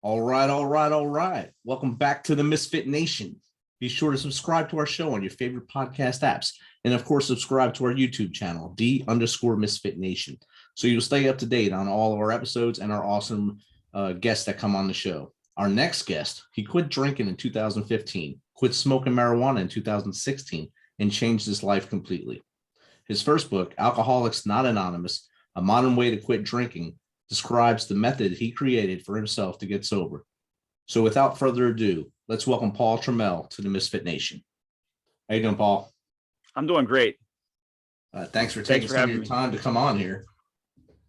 All right, all right, all right. Welcome back to the Misfit Nation. Be sure to subscribe to our show on your favorite podcast apps. And of course, subscribe to our YouTube channel, D_Misfit Nation. So you'll stay up to date on all of our episodes and our awesome guests that come on the show. Our next guest, he quit drinking in 2015, quit smoking marijuana in 2016, and changed his life completely. His first book, Alcoholics Not Anonymous, A Modern Way to Quit Drinking, describes the method he created for himself to get sober. So without further ado, let's welcome Paul Trammell to the Misfit Nation. How you doing, Paul? I'm doing great. Thanks for taking some of your time to come on here.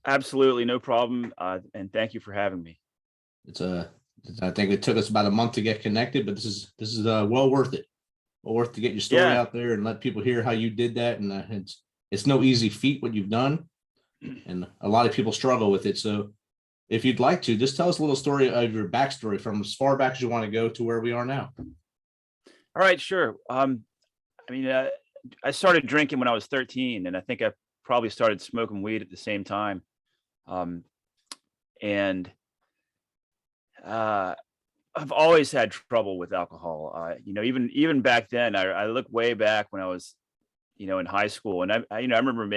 Absolutely, no problem. And thank you for having me. I think it took us about a month to get connected, but this is well worth it. Well worth to get your story out there and let people hear how you did that. And it's no easy feat what you've done, and a lot of people struggle with it. So if you'd like to, just tell us a little story of your backstory from as far back as you want to go to where we are now. All right, sure. I started drinking when I was 13, and I think I probably started smoking weed at the same time. I've always had trouble with alcohol. Even back then, I look way back when I was, in high school, and I remember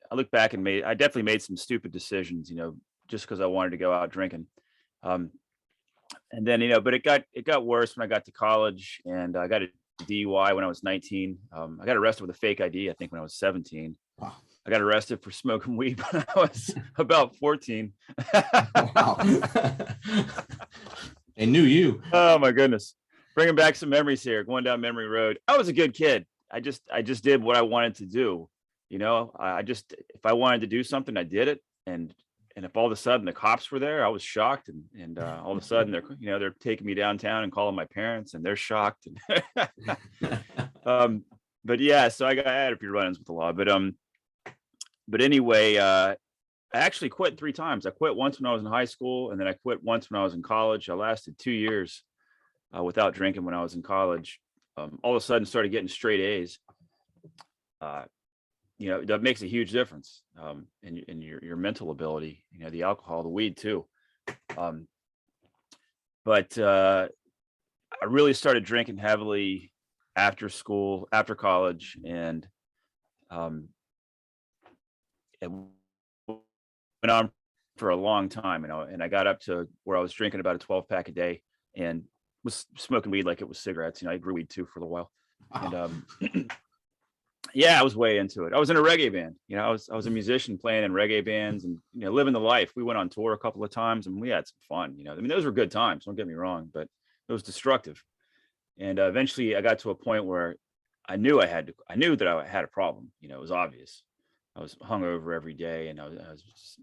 I look back and I definitely made some stupid decisions, just because I wanted to go out drinking. And then, but it got worse when I got to college, and I got a DUI when I was 19. I got arrested with a fake ID, I think, when I was 17. Wow. I got arrested for smoking weed when I was about 14. Wow. They knew you. Oh my goodness. Bringing back some memories here, going down memory road. I was a good kid. I just did what I wanted to do. If I wanted to do something, I did it. And if all of a sudden the cops were there, I was shocked. And all of a sudden they're taking me downtown and calling my parents, and they're shocked. But yeah, so I had a few run-ins with the law, but anyway, I actually quit 3 times. I quit once when I was in high school, and then I quit once when I was in college. I lasted 2 years without drinking when I was in college. All of a sudden started getting straight A's. That makes a huge difference in your mental ability, the alcohol, the weed too. But I really started drinking heavily after school, after college, and it went on for a long time, and I got up to where I was drinking about a 12-pack a day and was smoking weed like it was cigarettes. I grew weed too for a little while. Wow. And yeah, I was way into it. I was in a reggae band. I was a musician playing in reggae bands and living the life. We went on tour a couple of times and we had some fun. Those were good times, don't get me wrong, but it was destructive. And eventually I got to a point where I knew that I had a problem. It was obvious. I was hungover every day, and I was just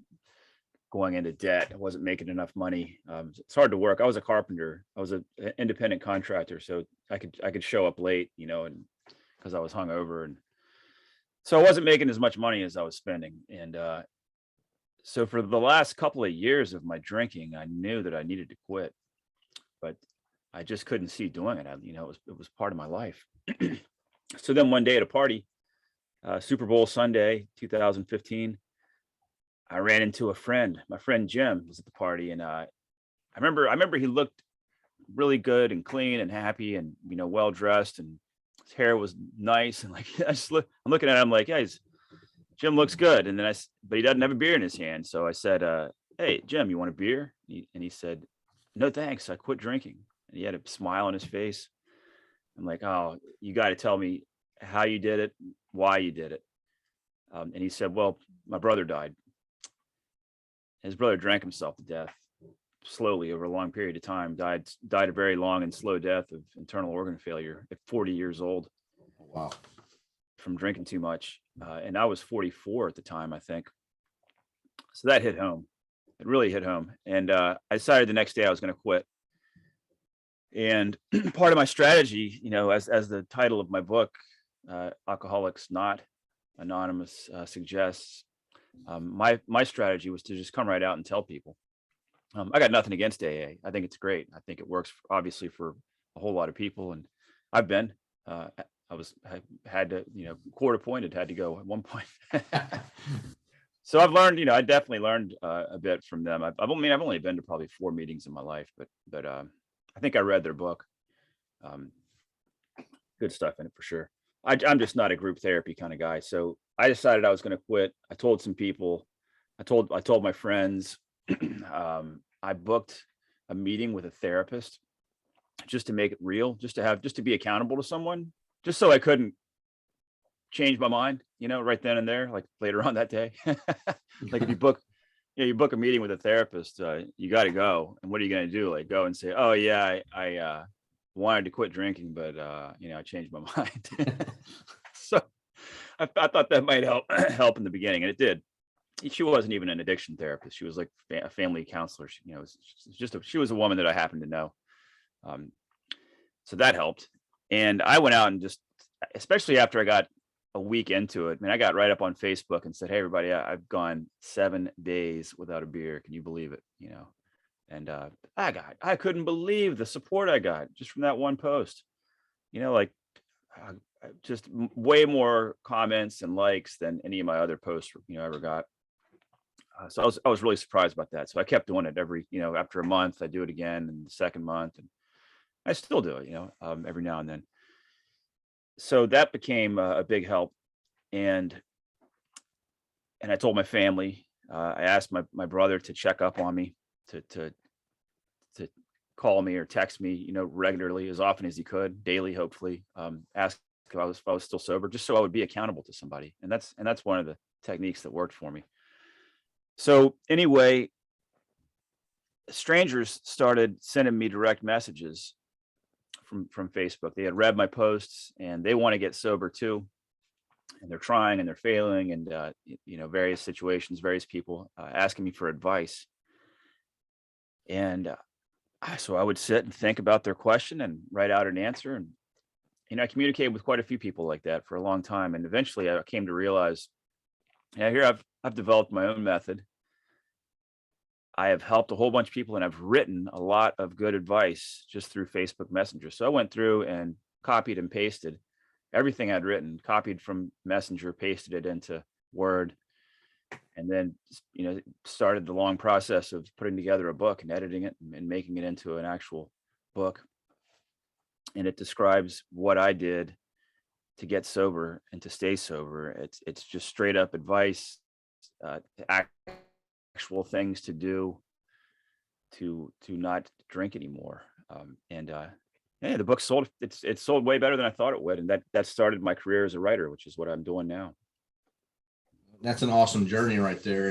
going into debt. I wasn't making enough money. It's hard to work. I was a carpenter. I was an independent contractor, so I could show up late, and because I was hungover, and so I wasn't making as much money as I was spending. And so for the last couple of years of my drinking, I knew that I needed to quit, but I just couldn't see doing it. It was part of my life. So then one day at a party, Super Bowl Sunday, 2015, I ran into a friend. My friend Jim was at the party, and I remember he looked really good and clean and happy and well dressed, and his hair was nice, and like I'm looking at him like, yeah, Jim looks good, and then but he doesn't have a beer in his hand. So I said, "Hey Jim, you want a beer?" And he said, "No thanks, I quit drinking." And he had a smile on his face. I'm like, "Oh, you got to tell me how you did it, why you did it." And he said, "Well, my brother died. His brother drank himself to death slowly over a long period of time, died a very long and slow death of internal organ failure at 40 years old. Wow. From drinking too much. And I was 44 at the time, I think. So that hit home. It really hit home. And I decided the next day I was going to quit. And part of my strategy, as the title of my book, Alcoholics Not Anonymous, suggests, my strategy was to just come right out and tell people. I got nothing against AA. I think it's great. I think it works obviously for a whole lot of people. And I've been, I had to, court appointed, had to go at one point. So I've learned, I definitely learned a bit from them. I've only been to probably 4 meetings in my life, but I think I read their book. Um, Good stuff in it for sure. I'm just not a group therapy kind of guy. So I decided I was going to quit. I told some people, I told my friends, I booked a meeting with a therapist just to make it real, just to be accountable to someone, just so I couldn't change my mind, right then and there, like later on that day. Like if you book a meeting with a therapist, you got to go. And what are you going to do? Like go and say, oh yeah, I wanted to quit drinking, but I changed my mind. So I thought that might help in the beginning, and it did. She wasn't even an addiction therapist. She was like a family counselor. She was a woman that I happened to know. Um, so that helped. And I went out and just, especially after I got a week into it, I got right up on Facebook and said, hey, everybody, I've gone 7 days without a beer. Can you believe it? And I couldn't believe the support I got just from that one post, like just way more comments and likes than any of my other posts, ever got. So I was really surprised about that. So I kept doing it after a month, I do it again, and the second month, and I still do it, every now and then. So that became a big help. And I told my family, I asked my brother to check up on me, to call me or text me, regularly, as often as he could, daily, hopefully, ask if I was still sober, just so I would be accountable to somebody. And that's one of the techniques that worked for me. So anyway, strangers started sending me direct messages from Facebook. They had read my posts and they want to get sober too. And they're trying and they're failing, and various situations, various people asking me for advice. And so I would sit and think about their question and write out an answer. And I communicated with quite a few people like that for a long time. And eventually I came to realize, here I've developed my own method. I have helped a whole bunch of people, and I've written a lot of good advice just through Facebook Messenger. So I went through and copied and pasted everything I'd written, copied from Messenger, pasted it into Word, and then, started the long process of putting together a book and editing it and making it into an actual book. And it describes what I did to get sober and to stay sober. It's just straight up advice, actual things to do to not drink anymore. Yeah, the book sold. It's sold way better than I thought it would, and that started my career as a writer, which is what I'm doing now. That's an awesome journey right there.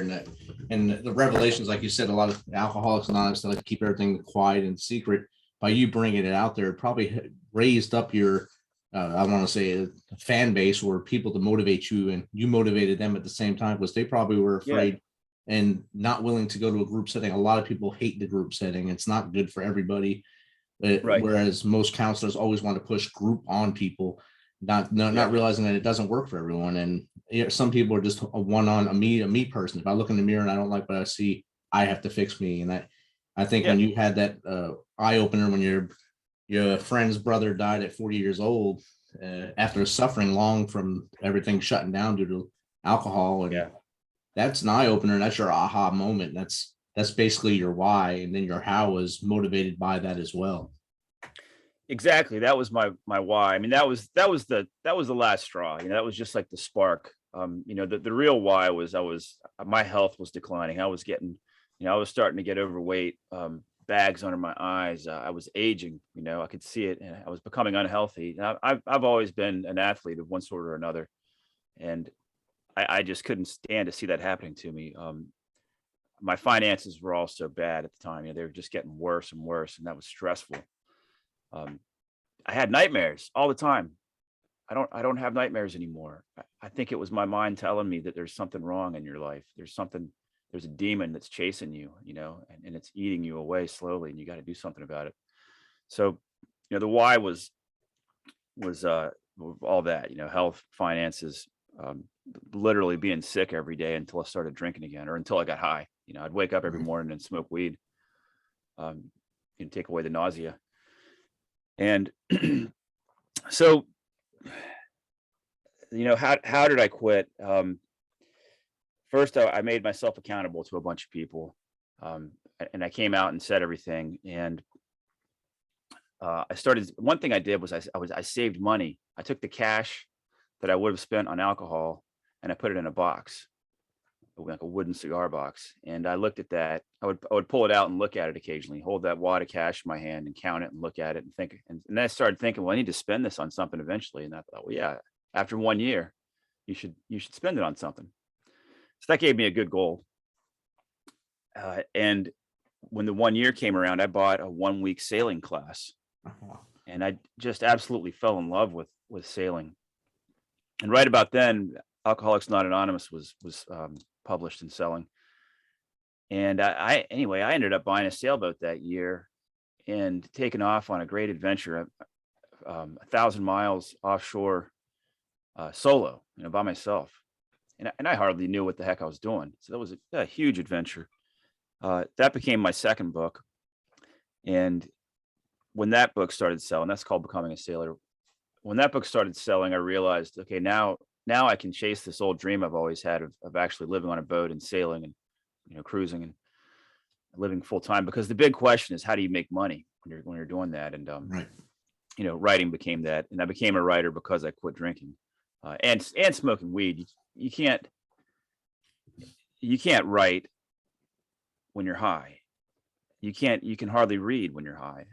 And the revelations, like you said, a lot of Alcoholics Anonymous, they like to keep everything quiet and secret. By you bringing it out there, it probably raised up your, I want to say, a fan base, or people to motivate you, and you motivated them at the same time, because they probably were afraid and not willing to go to a group setting. A lot of people hate the group setting. It's not good for everybody. Right. Whereas most counselors always want to push group on people, not realizing that it doesn't work for everyone. And some people are just a me person. If I look in the mirror and I don't like what I see, I have to fix me. And I think when you had that eye opener, when your friend's brother died at 40 years old, after suffering long from everything shutting down due to alcohol, and that's an eye opener. That's your aha moment. That's basically your why, and then your how is motivated by that as well. Exactly. That was my why. That was the last straw. That was just like the spark. The real why was my health was declining. I was getting, I was starting to get overweight, bags under my eyes. I was aging. I could see it, and I was becoming unhealthy. And I've always been an athlete of one sort or another, and I just couldn't stand to see that happening to me. My finances were also bad at the time. They were just getting worse and worse, and that was stressful. I had nightmares all the time. I don't have nightmares anymore. I think it was my mind telling me that there's something wrong in your life. There's a demon that's chasing you, and it's eating you away slowly, and you got to do something about it. So, the why was all that, health, finances, literally being sick every day until I started drinking again, or until I got high. I'd wake up every morning and smoke weed, take away the nausea. And so, how did I quit? first I made myself accountable to a bunch of people. And I came out and said everything. And one thing I did was I saved money. I took the cash that I would have spent on alcohol and I put it in a box, like a wooden cigar box. And I looked at that. I would pull it out and look at it occasionally, hold that wad of cash in my hand and count it and look at it and think. And then I started thinking, well, I need to spend this on something eventually. And I thought, well, yeah, after 1 year, you should spend it on something. So that gave me a good goal. And when the 1 year came around, I bought a 1-week sailing class. And I just absolutely fell in love with sailing. And right about then, Alcoholics Not Anonymous was published and selling. And I ended up buying a sailboat that year and taking off on a great adventure, 1,000 miles offshore, solo, by myself. And I hardly knew what the heck I was doing. So that was a huge adventure. That became my second book. And when that book started selling, that's called Becoming a Sailor. When that book started selling, I realized, okay, now I can chase this old dream I've always had of actually living on a boat and sailing and, cruising and living full time. Because the big question is, how do you make money when you're doing that? And, right. Writing became that. And I became a writer because I quit drinking and smoking weed. You can't write when you're high. You can hardly read when you're high.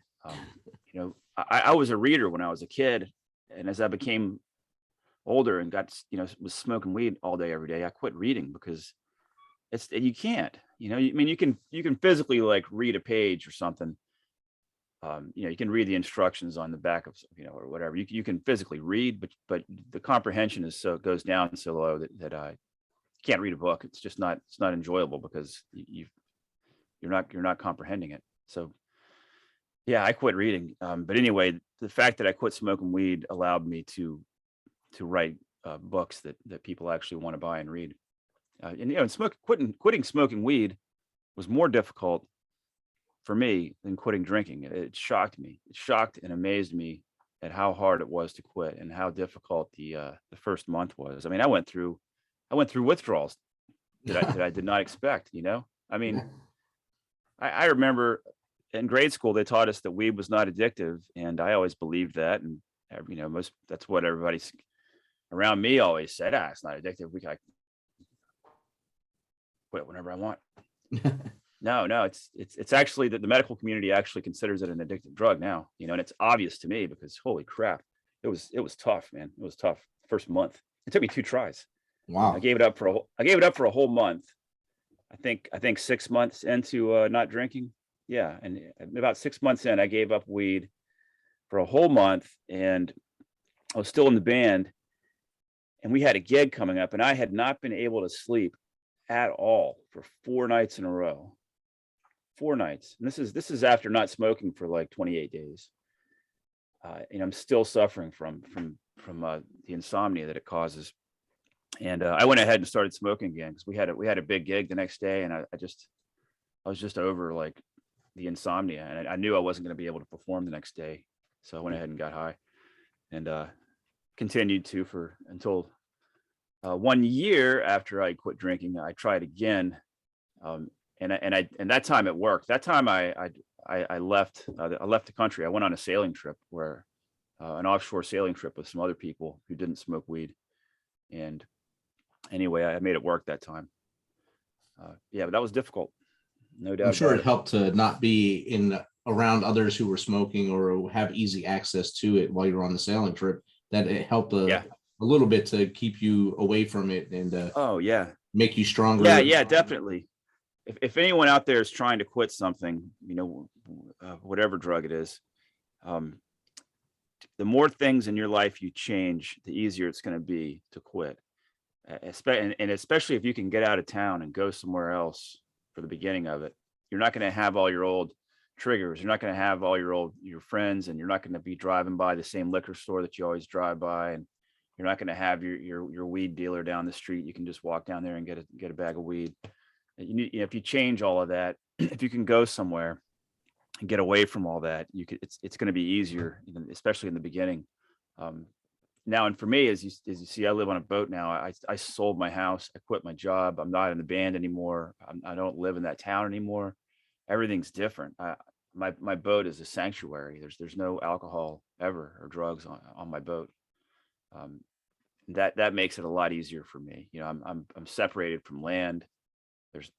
I was a reader when I was a kid, and as I became older and was smoking weed all day, every day, I quit reading because you can't, you can physically like read a page or something. You can read the instructions on the back of, or whatever. You can physically read, but the comprehension goes down so low that I can't read a book. It's just not enjoyable because you're not comprehending it. So yeah, I quit reading. But anyway, the fact that I quit smoking weed allowed me to write books that people actually want to buy and read. And quitting smoking weed was more difficult for me than quitting drinking. It shocked me. It shocked and amazed me at how hard it was to quit and how difficult the first month was. I mean, I went through withdrawals that I did not expect. I mean, I remember in grade school they taught us that weed was not addictive, and I always believed that. And that's what everybody around me always said. It's not addictive. I quit whenever I want. No, it's actually that the medical community actually considers it an addictive drug now, and it's obvious to me because holy crap, it was tough, man. It was tough. First month, it took me 2 tries. Wow. I gave it up for a whole month. I think 6 months into not drinking. Yeah. And about 6 months in, I gave up weed for a whole month, and I was still in the band, and we had a gig coming up, and I had not been able to sleep at all for 4 nights in a row. 4 nights. And this is after not smoking for like 28 days. And I'm still suffering from the insomnia that it causes. And I went ahead and started smoking again because we had a big gig the next day, and I was just over like the insomnia, and I knew I wasn't going to be able to perform the next day. So I went ahead and got high, and continued to until 1 year after I quit drinking. I tried again, and that time it worked. That time I left the country. I went on a sailing trip where an offshore sailing trip with some other people who didn't smoke weed, and anyway, I made it work that time. Yeah, but that was difficult. No doubt. I'm sure it helped to not be around others who were smoking or have easy access to it while you're on the sailing trip. That it helped a little bit to keep you away from it and make you stronger. Yeah, definitely. If anyone out there is trying to quit something, whatever drug it is, the more things in your life you change, the easier it's going to be to quit. And especially if you can get out of town and go somewhere else for the beginning of it, you're not going to have all your old triggers. You're not going to have all your friends, and you're not going to be driving by the same liquor store that you always drive by, and you're not going to have your weed dealer down the street. You can just walk down there and get a bag of weed. And if you change all of that, if you can go somewhere and get away from all that, it's going to be easier, especially in the beginning. now, and for me, as you see, I live on a boat now. I sold my house. I quit my job. I'm not in the band anymore. I don't live in that town anymore. Everything's different. My boat is a sanctuary. There's no alcohol ever or drugs on my boat. That makes it a lot easier for me. I'm separated from land. There's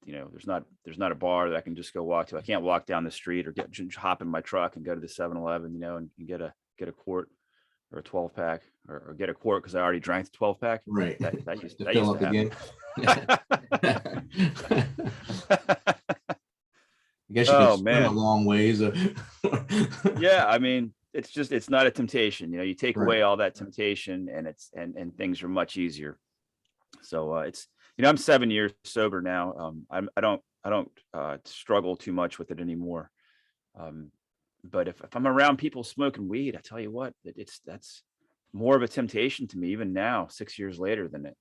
not a bar that I can just go walk to. I can't walk down the street or hop in my truck and go to the 7-Eleven, and get a quart or a 12-pack or get a quart because I already drank the 12-pack. Right. That used to again. I guess you can swim a long ways. Yeah, I mean, it's not a temptation. You take Right. away all that temptation, and things are much easier. So I'm 7 years sober now. I don't struggle too much with it anymore. But if I'm around people smoking weed, I tell you what, that's more of a temptation to me even now, 6 years later, than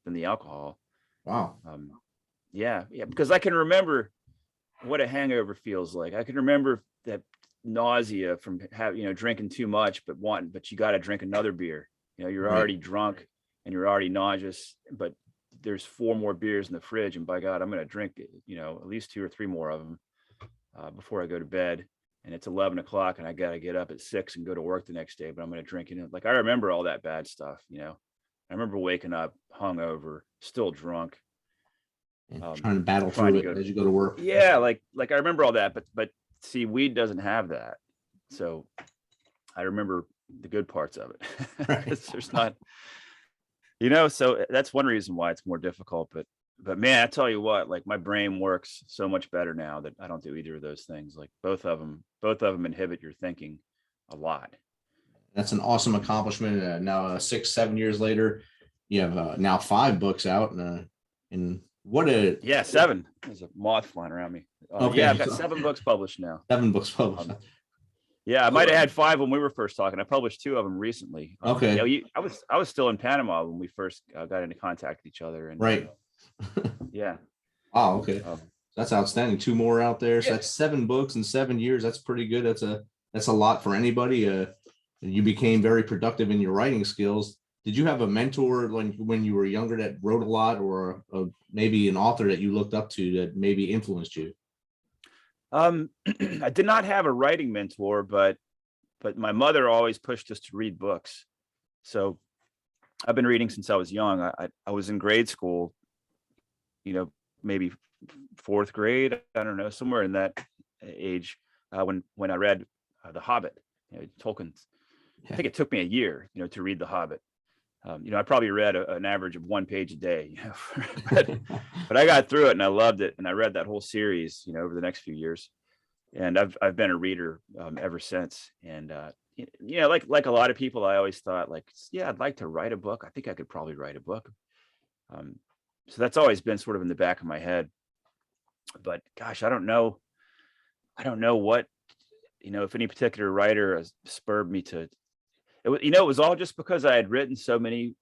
the alcohol. Wow. Yeah, because I can remember what a hangover feels like. I can remember that nausea from drinking too much, but you got to drink another beer. You're Right. already drunk and you're already nauseous, but there's 4 more beers in the fridge, and by God, I'm going to drink at least 2 or 3 more of them before I go to bed. And it's 11 o'clock, and I got to get up at 6 and go to work the next day. But I'm going to drink it. Like, I remember all that bad stuff. I remember waking up hungover, still drunk, trying to battle through it as you go to work. Yeah, like I remember all that, but see, weed doesn't have that. So I remember the good parts of it. Right. There's not, so that's one reason why it's more difficult. But man, I tell you what, like, my brain works so much better now that I don't do either of those things. Like, both of them inhibit your thinking a lot. That's an awesome accomplishment. Now, 6-7 years later, you have now 5 books out, and what a 7. There's a moth flying around me. Okay, Yeah, I've got 7 books published now. 7 books published. Yeah, I might have had 5 when we were first talking. I published 2 of them recently. Okay. I was still in Panama when we first got into contact with each other. And right. Yeah. Oh, okay. That's outstanding. 2 more out there. So Yeah. that's 7 books in 7 years. That's pretty good. That's a lot for anybody. You became very productive in your writing skills. Did you have a mentor when you were younger that wrote a lot, or maybe an author that you looked up to that maybe influenced you? I did not have a writing mentor, but my mother always pushed us to read books. So I've been reading since I was young. I was in grade school, maybe 4th grade. I don't know, somewhere in that age, when I read The Hobbit, Tolkien's. I think it took me a year, to read The Hobbit. I probably read an average of 1 page a day, but I got through it and I loved it. And I read that whole series, over the next few years. And I've been a reader ever since. And, like a lot of people, I always thought, like, yeah, I'd like to write a book. I think I could probably write a book. So that's always been sort of in the back of my head. But gosh, I don't know what, if any particular writer has spurred me to. It was all just because I had written so many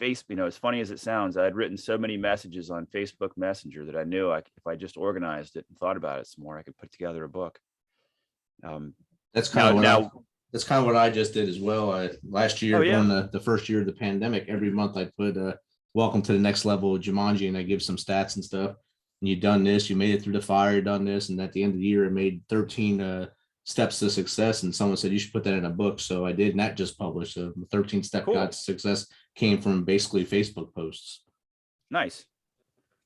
as funny as it sounds, I had written so many messages on Facebook Messenger that I knew if I just organized it and thought about it some more, I could put together a book. That's kind of what I just did as well. Last year, during the first year of the pandemic, every month I put welcome to the next level of Jumanji, and I give some stats and stuff. And you've done this, you made it through the fire, you've done this, and at the end of the year, I made 13 steps to success. And someone said you should put that in a book, so I did, and that just published. The 13-step guide to success came from basically Facebook posts. Nice.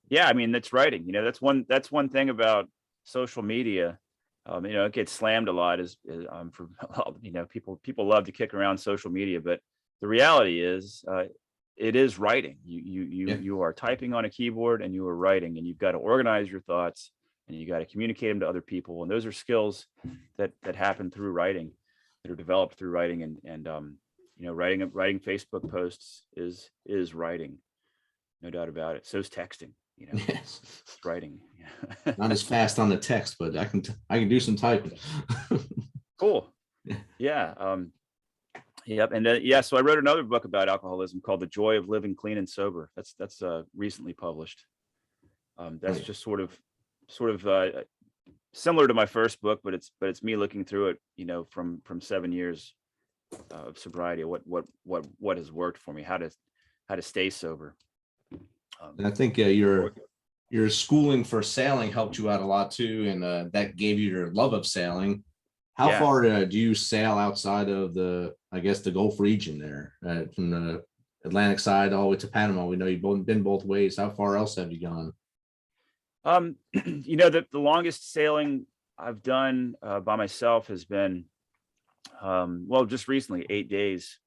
Yeah, I mean, that's writing. That's one thing about social media. It gets slammed a lot for people love to kick around social media, but the reality is it is writing. You are typing on a keyboard and you are writing, and you've got to organize your thoughts and you got to communicate them to other people. And those are skills that happen through writing, that are developed through writing. And writing Facebook posts is writing, no doubt about it. So is texting. Yes. It's writing. Not as fast on the text, but I can do some typing. Cool. Yeah. Yep. And so I wrote another book about alcoholism called The Joy of Living Clean and Sober. That's recently published. That's just sort of similar to my first book, but it's me looking through it, from 7 years of sobriety, what has worked for me, how to stay sober. And I think your schooling for sailing helped you out a lot too, and that gave you your love of sailing. How Yeah. far do you sail outside of I guess, the Gulf region there, from the Atlantic side all the way to Panama? We know you've been both ways. How far else have you gone? The longest sailing I've done by myself has been, well, just recently, 8 days.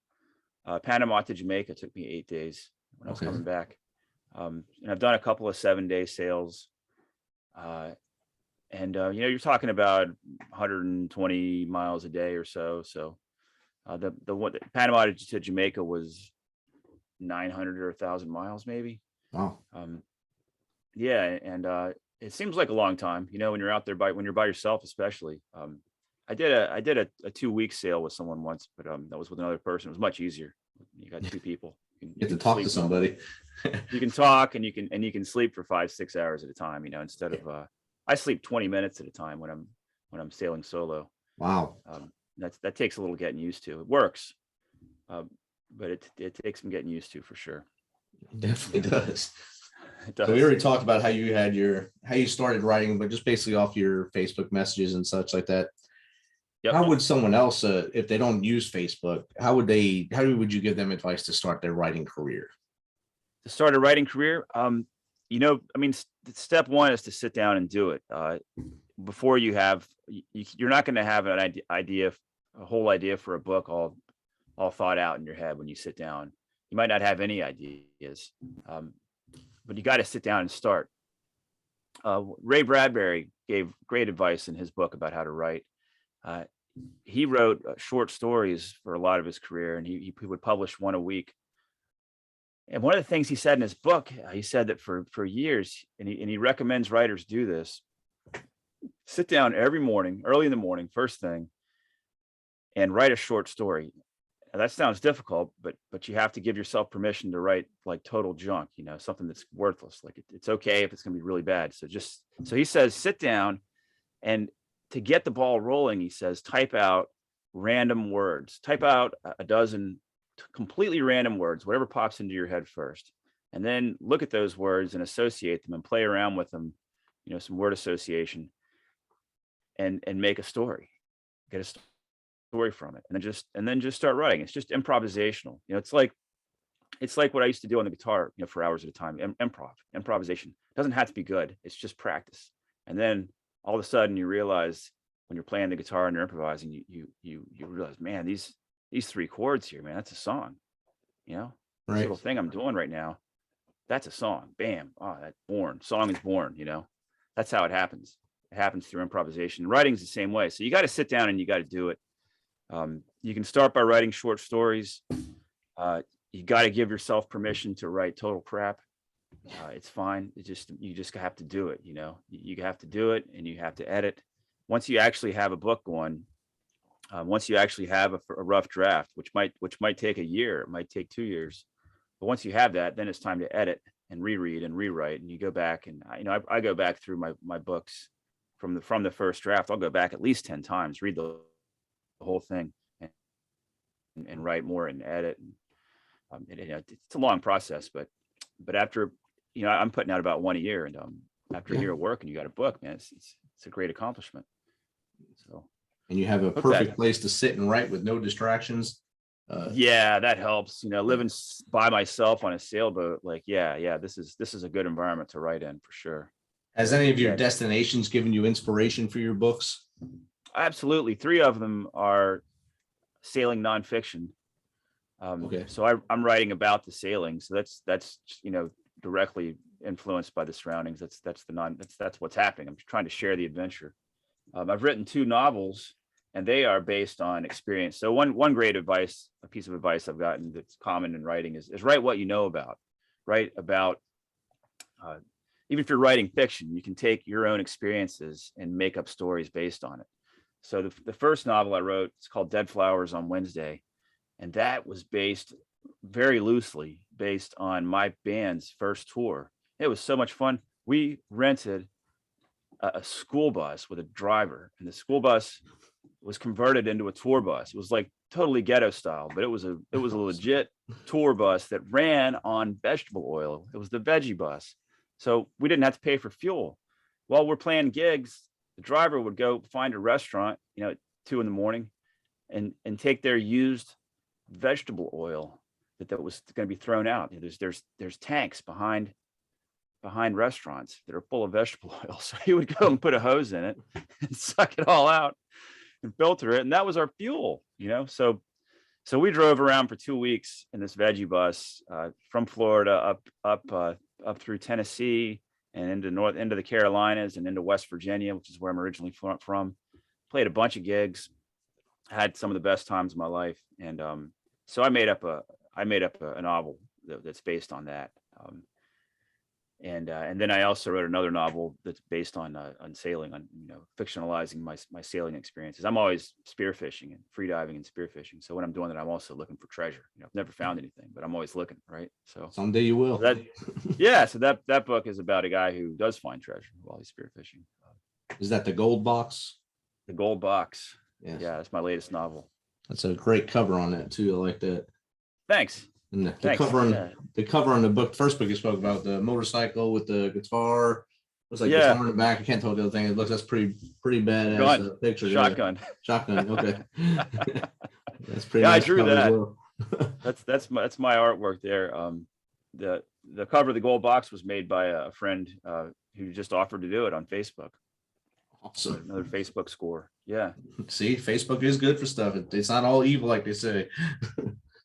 Panama to Jamaica took me 8 days when I was coming back. And I've done a couple of 7-day sails. You're talking about 120 miles a day or so. So the one Panama to Jamaica was 900 or 1,000 miles, maybe. Wow. Yeah, and it seems like a long time, when you're out there when you're by yourself, especially. I did a 2-week sail with someone once, but that was with another person. It was much easier. You got 2 people. You get to talk to somebody. You can talk, and you can sleep for 5-6 hours at a time. Instead of I sleep 20 minutes at a time when I'm sailing solo. Wow. That takes a little getting used to. It works, but it takes some getting used to, for sure. It definitely does. It does. So we already talked about how you started writing, but just basically off your Facebook messages and such like that. Yep. How would someone else, if they don't use Facebook, how would you give them advice to start their writing career? To start a writing career, step one is to sit down and do it. Before you're not going to have an idea, a whole idea for a book all thought out in your head when you sit down. You might not have any ideas, but you got to sit down and start. Ray Bradbury gave great advice in his book about how to write. He wrote short stories for a lot of his career, and he would publish one a week. And one of the things he said in his book, he said that for years, and he recommends writers do this: sit down every morning, early in the morning, first thing, and write a short story. Now, that sounds difficult, but you have to give yourself permission to write like total junk, something that's worthless. Like it's okay if it's going to be really bad. So he says, sit down, and to get the ball rolling, he says, type out random words, type out a dozen completely random words, whatever pops into your head first, and then look at those words and associate them and play around with them, some word association, and make a story, get a story from it, and then just start writing. It's just improvisational. It's like what I used to do on the guitar, for hours at a time. Improvisation doesn't have to be good. It's just practice. And then all of a sudden you realize, when you're playing the guitar and you're improvising, you realize, man, these 3 chords here, man, that's a song. This Right. little thing I'm doing right now, that's a song. Bam. Oh, song is born. That's how it happens. It happens through improvisation. Writing's the same way. So you got to sit down and you got to do it. You can start by writing short stories. You got to give yourself permission to write total crap. It's fine. You just have to do it. You have to do it, and you have to edit. Once you actually have a book going, once you actually have a rough draft, which might take a year, it might take 2 years, but once you have that, then it's time to edit and reread and rewrite. And you go back, and I go back through my books from the first draft. I'll go back at least 10 times, read the whole thing, and write more and edit. It's a long process, but after, I'm putting out about 1 a year, and after a year of work and you got a book, man, it's a great accomplishment. So. And you have a perfect place to sit and write with no distractions. Yeah, that helps. Living by myself on a sailboat, this is a good environment to write in, for sure. Has any of your destinations given you inspiration for your books? Absolutely. 3 of them are sailing nonfiction. Okay. So I'm writing about the sailing. So that's directly influenced by the surroundings. That's what's happening. I'm trying to share the adventure. I've written 2 novels, and they are based on experience. So one great advice, a piece of advice I've gotten that's common in writing is write what you know about. Write about, even if you're writing fiction, you can take your own experiences and make up stories based on it. So the first novel I wrote, it's called Dead Flowers on Wednesday. And that was based very loosely based on my band's first tour. It was so much fun. We rented a school bus with a driver, and the school bus was converted into a tour bus. It was like totally ghetto style, but it was a legit tour bus that ran on vegetable oil. It was the veggie bus. So we didn't have to pay for fuel. While we're playing gigs, the driver would go find a restaurant, at 2 a.m. and take their used vegetable oil that was going to be thrown out. There's tanks behind restaurants that are full of vegetable oil. So he would go and put a hose in it and suck it all out and filter it. And that was our fuel, So we drove around for 2 weeks in this veggie bus from Florida up through Tennessee and into the Carolinas and into West Virginia, which is where I'm originally from. Played a bunch of gigs, had some of the best times of my life. And so I made up a novel that's based on that. And then I also wrote another novel that's based on sailing, on fictionalizing my sailing experiences. I'm always spearfishing and freediving and spearfishing. So when I'm doing that, I'm also looking for treasure. I've never found anything, but I'm always looking, right? So someday you will. So that book is about a guy who does find treasure while he's spearfishing. Is that the Gold Box? The Gold Box. Yes. Yeah, that's my latest novel. That's a great cover on that too. I like that. Thanks. And the cover on the book, first book you spoke about, the motorcycle with the guitar. Looks like guitar in the back. I can't tell the other thing. That's pretty badass picture. Shotgun. Shotgun. Okay. That's pretty. Yeah, nice. I drew that. As well. That's my artwork there. The cover of the Gold Box was made by a friend who just offered to do it on Facebook. Awesome. Another Facebook score. Yeah. See, Facebook is good for stuff. It's not all evil like they say.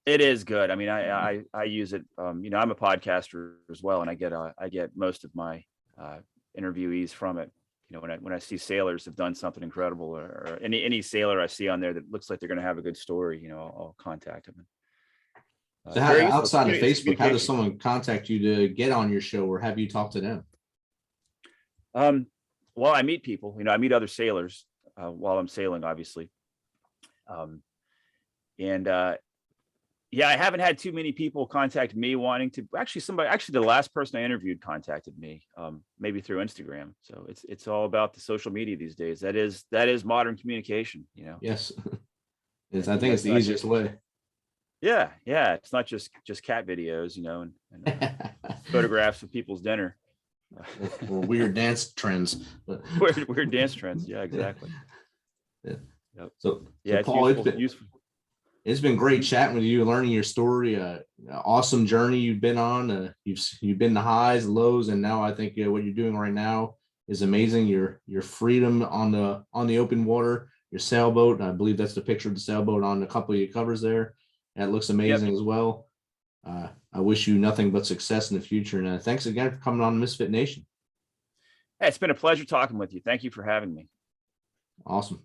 It is good. I mean, I use it. I'm a podcaster as well, and I get most of my interviewees from it. When I see sailors have done something incredible, or any sailor I see on there that looks like they're going to have a good story, I'll contact them. So outside of Facebook, how does someone contact you to get on your show, or have you talked to them? Well, I meet people. I meet other sailors while I'm sailing, obviously. Yeah, I haven't had too many people contact me wanting to. Actually, the last person I interviewed contacted me, maybe through Instagram. So it's all about the social media these days. That is modern communication. Yes, I think it's the easiest way. Yeah, it's not just cat videos, and photographs of people's dinner. Or weird dance trends. Weird dance trends. Yeah, exactly. Yeah. Yep. So it's Paul, useful. It's been great chatting with you, learning your story. Awesome journey you've been on. You've been the highs, lows, and now I think what you're doing right now is amazing. Your freedom on the open water, your sailboat. I believe that's the picture of the sailboat on a couple of your covers there. That looks amazing as well. I wish you nothing but success in the future. And thanks again for coming on Misfit Nation. Hey, it's been a pleasure talking with you. Thank you for having me. Awesome.